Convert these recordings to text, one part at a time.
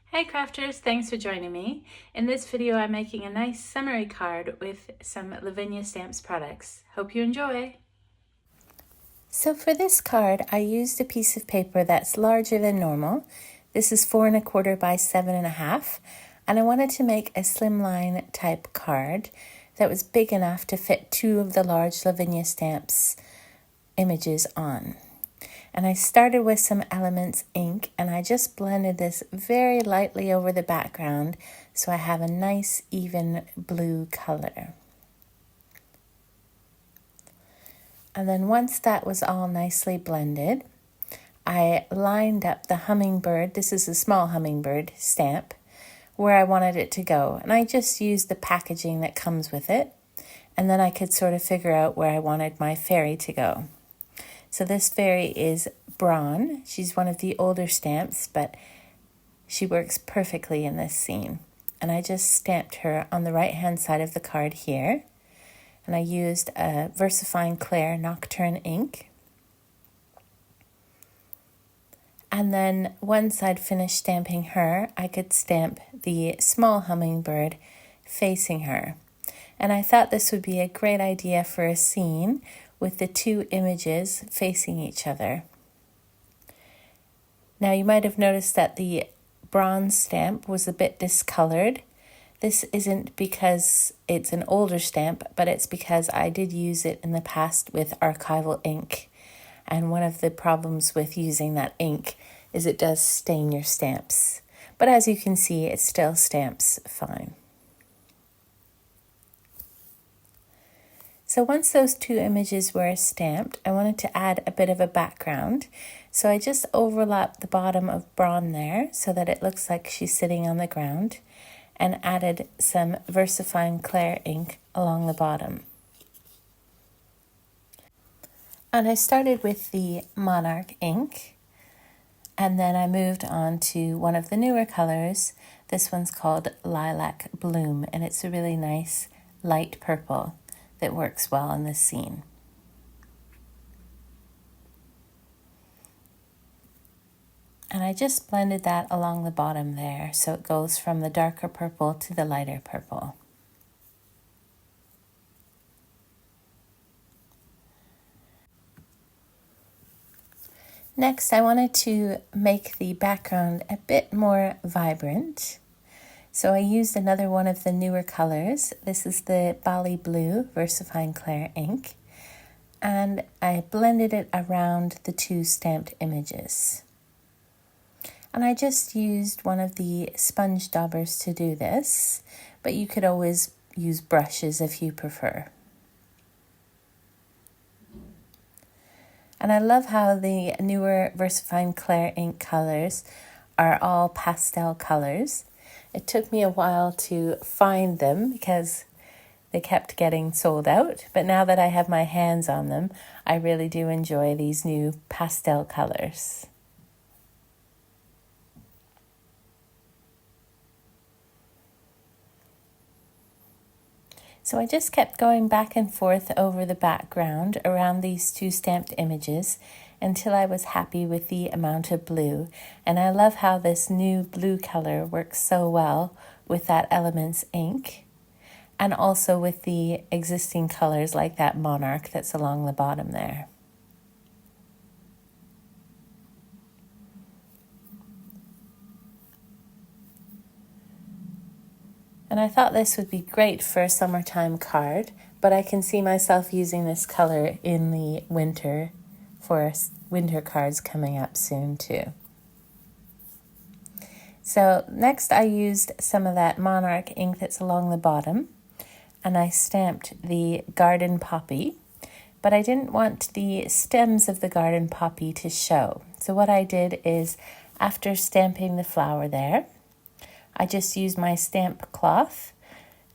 Hey crafters, thanks for joining me. In this video I'm making a nice summary card with some Lavinia Stamps products. Hope you enjoy! So for this card I used a piece of paper that's larger than normal. This is 4 1/4 by 7 1/2, and I wanted to make a slimline type card that was big enough to fit 2 of the large Lavinia Stamps images on. And I started with some Elements ink, and I just blended this very lightly over the background so I have a nice even blue color. And then once that was all nicely blended, I lined up the hummingbird, this is a small hummingbird stamp, where I wanted it to go. And I just used the packaging that comes with it, and then I could sort of figure out where I wanted my fairy to go. So this fairy is Brawn. She's one of the older stamps, but she works perfectly in this scene. And I just stamped her on the right-hand side of the card here. And I used a VersaFine Clair Nocturne ink. And then once I'd finished stamping her, I could stamp the small hummingbird facing her. And I thought this would be a great idea for a scene with the 2 images facing each other. Now you might have noticed that the bronze stamp was a bit discolored. This isn't because it's an older stamp, but it's because I did use it in the past with archival ink. And one of the problems with using that ink is it does stain your stamps. But as you can see, it still stamps fine. So once those 2 images were stamped, I wanted to add a bit of a background. So I just overlapped the bottom of Brawn there so that it looks like she's sitting on the ground, and added some VersaFine Clair ink along the bottom. And I started with the Monarch ink, and then I moved on to one of the newer colors. This one's called Lilac Bloom, and it's a really nice light purple that works well in this scene. And I just blended that along the bottom there, so it goes from the darker purple to the lighter purple. Next, I wanted to make the background a bit more vibrant. So I used another one of the newer colors. This is the Bali Blue VersaFine Clair ink, and I blended it around the 2 stamped images. And I just used one of the sponge daubers to do this, but you could always use brushes if you prefer. And I love how the newer VersaFine Clair ink colors are all pastel colors. It took me a while to find them because they kept getting sold out, but now that I have my hands on them, I really do enjoy these new pastel colors. So I just kept going back and forth over the background around these 2 stamped images until I was happy with the amount of blue. And I love how this new blue color works so well with that Elements ink, and also with the existing colors like that Monarch that's along the bottom there. And I thought this would be great for a summertime card, but I can see myself using this color in the winter for winter cards coming up soon too. So next I used some of that Monarch ink that's along the bottom, and I stamped the garden poppy, but I didn't want the stems of the garden poppy to show. So what I did is, after stamping the flower there, I just used my stamp cloth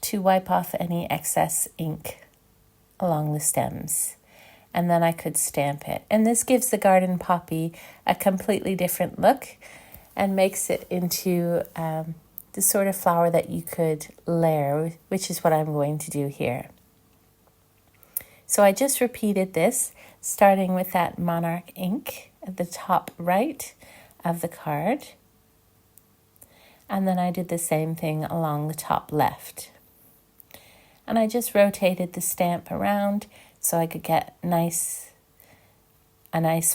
to wipe off any excess ink along the stems, and then I could stamp it. And this gives the garden poppy a completely different look and makes it into the sort of flower that you could layer, which is what I'm going to do here. So I just repeated this, starting with that Monarch ink at the top right of the card. And then I did the same thing along the top left. And I just rotated the stamp around so I could get a nice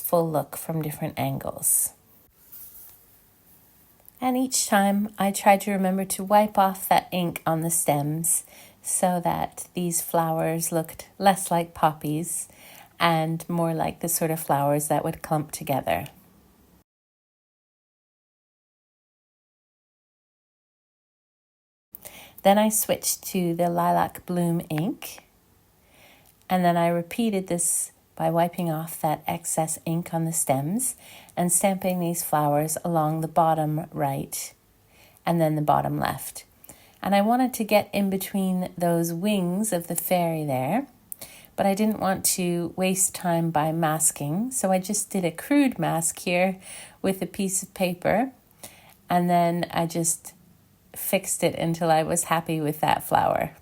full look from different angles. And each time I tried to remember to wipe off that ink on the stems so that these flowers looked less like poppies and more like the sort of flowers that would clump together. Then I switched to the Lilac Bloom ink, and then I repeated this by wiping off that excess ink on the stems and stamping these flowers along the bottom right and then the bottom left. And I wanted to get in between those wings of the fairy there, but I didn't want to waste time by masking, so I just did a crude mask here with a piece of paper, and then I just fixed it until I was happy with that flower.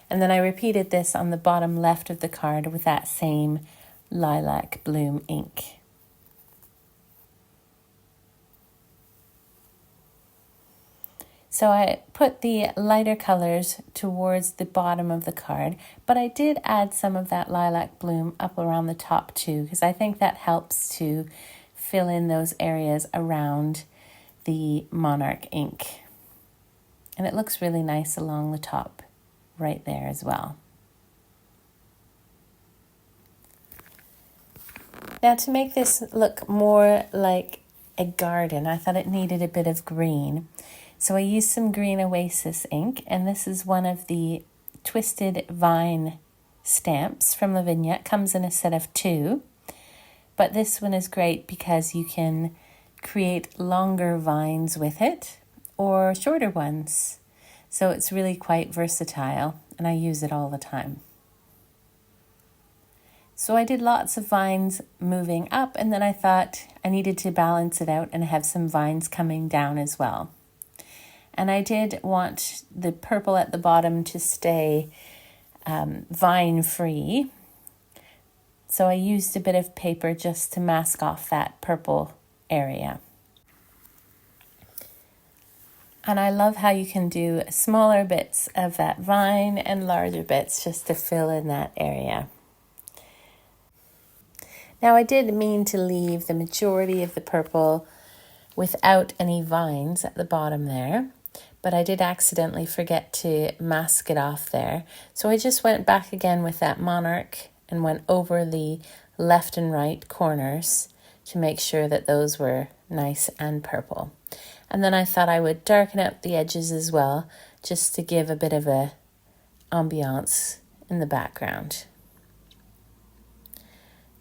And then I repeated this on the bottom left of the card with that same Lilac Bloom ink. So I put the lighter colors towards the bottom of the card, but I did add some of that Lilac Bloom up around the top too, because I think that helps to fill in those areas around the Monarch ink. And it looks really nice along the top right there as well. Now to make this look more like a garden, I thought it needed a bit of green. So I used some green Oasis ink, and this is one of the Twisted Vine stamps from Lavinia. It comes in a set of 2, but this one is great because you can create longer vines with it or shorter ones. So it's really quite versatile, and I use it all the time. So I did lots of vines moving up, and then I thought I needed to balance it out and have some vines coming down as well. And I did want the purple at the bottom to stay vine free. So I used a bit of paper just to mask off that purple area. And I love how you can do smaller bits of that vine and larger bits just to fill in that area. Now I did mean to leave the majority of the purple without any vines at the bottom there, but I did accidentally forget to mask it off there. So I just went back again with that Monarch and went over the left and right corners to make sure that those were nice and purple. And then I thought I would darken up the edges as well, just to give a bit of a ambiance in the background.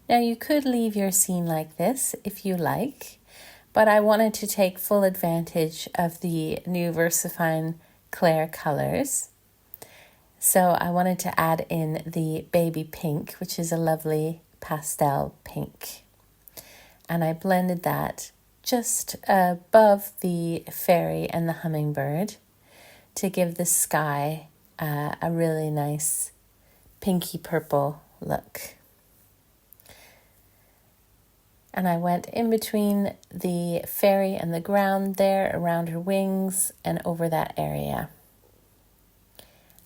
Now you could leave your scene like this if you like, but I wanted to take full advantage of the new VersaFine Clair colors. So I wanted to add in the baby pink, which is a lovely pastel pink. And I blended that just above the fairy and the hummingbird to give the sky a really nice pinky purple look. And I went in between the fairy and the ground there, around her wings and over that area.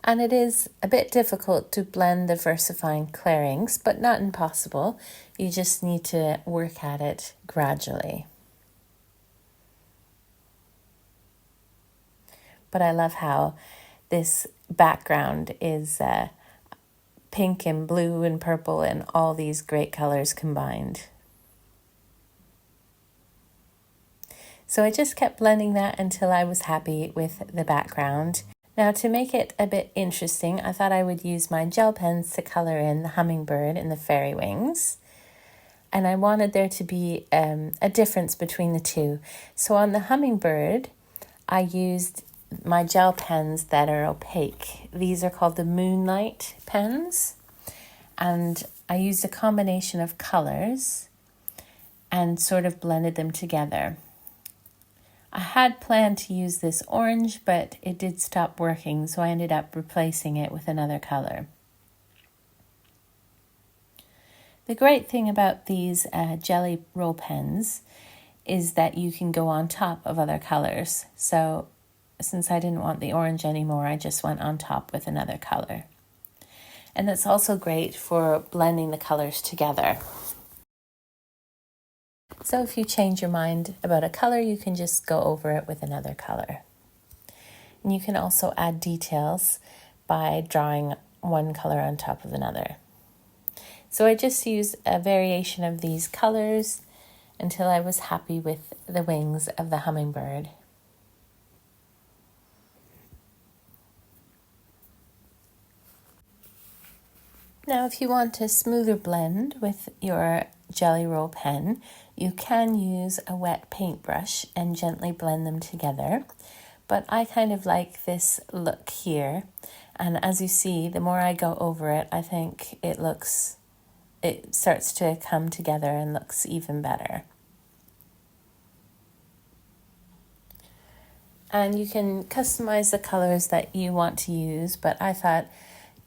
And it is a bit difficult to blend the VersaFine Clair inks, but not impossible. You just need to work at it gradually. But I love how this background is pink and blue and purple and all these great colors combined. So I just kept blending that until I was happy with the background. Now to make it a bit interesting, I thought I would use my gel pens to color in the hummingbird and the fairy wings. And I wanted there to be a difference between the two. So on the hummingbird, I used my gel pens that are opaque. These are called the Moonlight pens. And I used a combination of colors and sort of blended them together. I had planned to use this orange, but it did stop working, so I ended up replacing it with another color. The great thing about these jelly roll pens is that you can go on top of other colors. So since I didn't want the orange anymore, I just went on top with another color. And it's also great for blending the colors together. So if you change your mind about a color, you can just go over it with another color. And you can also add details by drawing one color on top of another. So I just used a variation of these colors until I was happy with the wings of the hummingbird. Now, if you want a smoother blend with your Jelly Roll pen, you can use a wet paintbrush and gently blend them together. But I kind of like this look here. And as you see, the more I go over it, I think it starts to come together and looks even better. And you can customize the colors that you want to use, but I thought,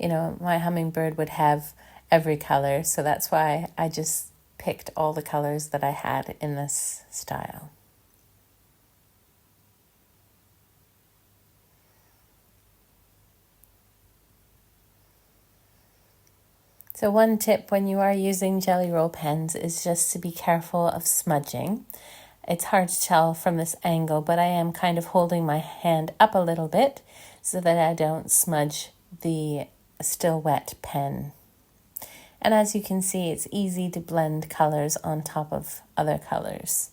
my hummingbird would have every color, so that's why I just picked all the colors that I had in this style. So one tip when you are using Jelly Roll pens is just to be careful of smudging. It's hard to tell from this angle, but I am kind of holding my hand up a little bit so that I don't smudge the still wet pen. And as you can see, it's easy to blend colors on top of other colors.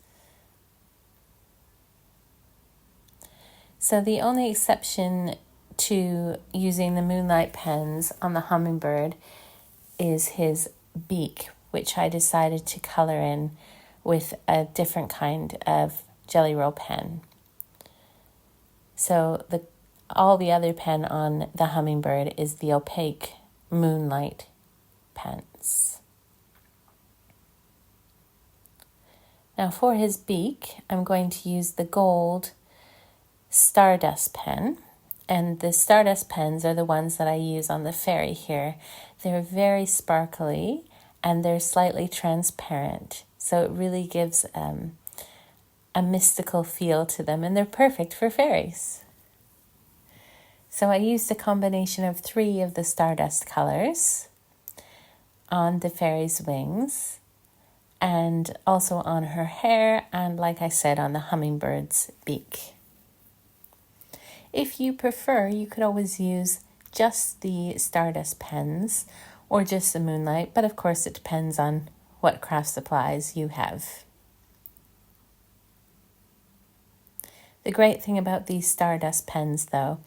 So the only exception to using the Moonlight pens on the hummingbird is his beak, which I decided to color in with a different kind of Jelly Roll pen. So all the other pen on the hummingbird is the opaque Moonlight pens. Now for his beak, I'm going to use the gold Stardust pen. And the Stardust pens are the ones that I use on the fairy here. They're very sparkly and they're slightly transparent. So it really gives a mystical feel to them, and they're perfect for fairies. So I used a combination of 3 of the Stardust colors on the fairy's wings and also on her hair and, like I said, on the hummingbird's beak. If you prefer, you could always use just the Stardust pens or just the Moonlight, but of course it depends on what craft supplies you have. The great thing about these Stardust pens, though,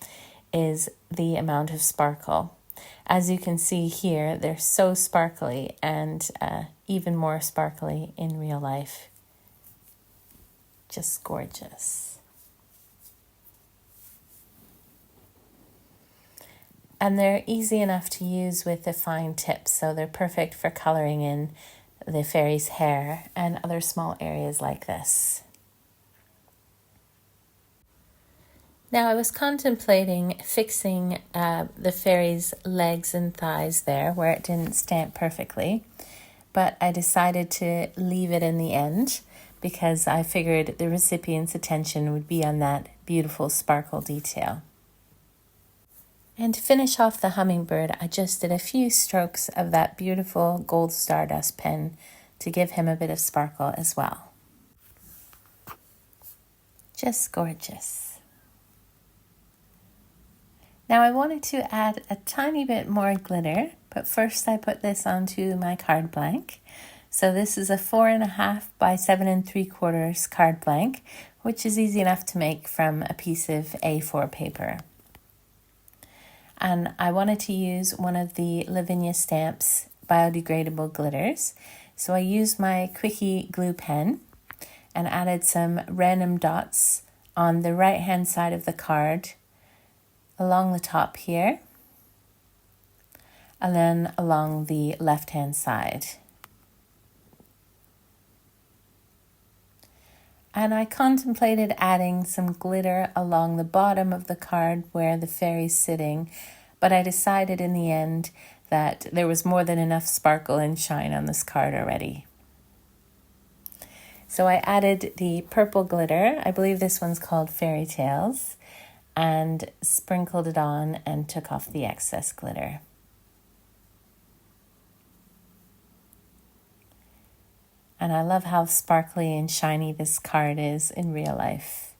is the amount of sparkle. As you can see here, they're so sparkly and even more sparkly in real life. Just gorgeous. And they're easy enough to use with the fine tips, so they're perfect for coloring in the fairy's hair and other small areas like this. Now I was contemplating fixing the fairy's legs and thighs there where it didn't stamp perfectly, but I decided to leave it in the end because I figured the recipient's attention would be on that beautiful sparkle detail. And to finish off the hummingbird, I just did a few strokes of that beautiful gold Stardust pen to give him a bit of sparkle as well. Just gorgeous. Now I wanted to add a tiny bit more glitter, but first I put this onto my card blank. So this is a 4.5 by 7 3/4 card blank, which is easy enough to make from a piece of A4 paper. And I wanted to use one of the Lavinia Stamps biodegradable glitters. So I used my Quickie glue pen and added some random dots on the right hand side of the card along the top here and then along the left hand side. And I contemplated adding some glitter along the bottom of the card where the fairy's sitting, but I decided in the end that there was more than enough sparkle and shine on this card already. So I added the purple glitter, I believe this one's called Fairy Tales, and sprinkled it on and took off the excess glitter. And I love how sparkly and shiny this card is in real life.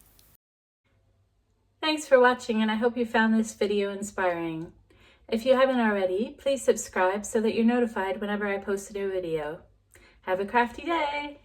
Thanks for watching, and I hope you found this video inspiring. If you haven't already, please subscribe so that you're notified whenever I post a new video. Have a crafty day!